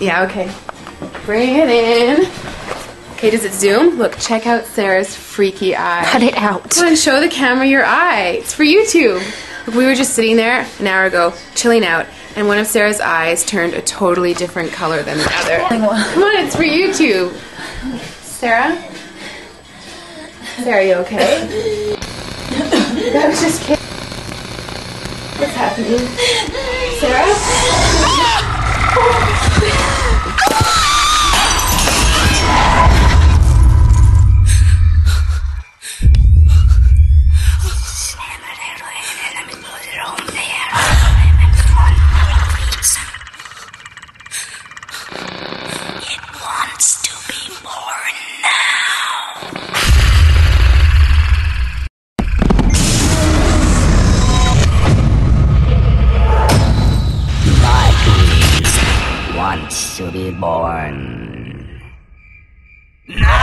Yeah, okay. Bring it in. Okay, does it zoom? Look, check out Sarah's freaky eye. Cut it out. Come on, show the camera your eye. It's for YouTube. Look, we were just sitting there an hour ago, chilling out, and one of Sarah's eyes turned a totally different color than the other. Come on, it's for YouTube. Sarah? Sarah, are you okay? That was just kidding. What's happening? Sarah? It wants to be born now. My beast wants to be born. No!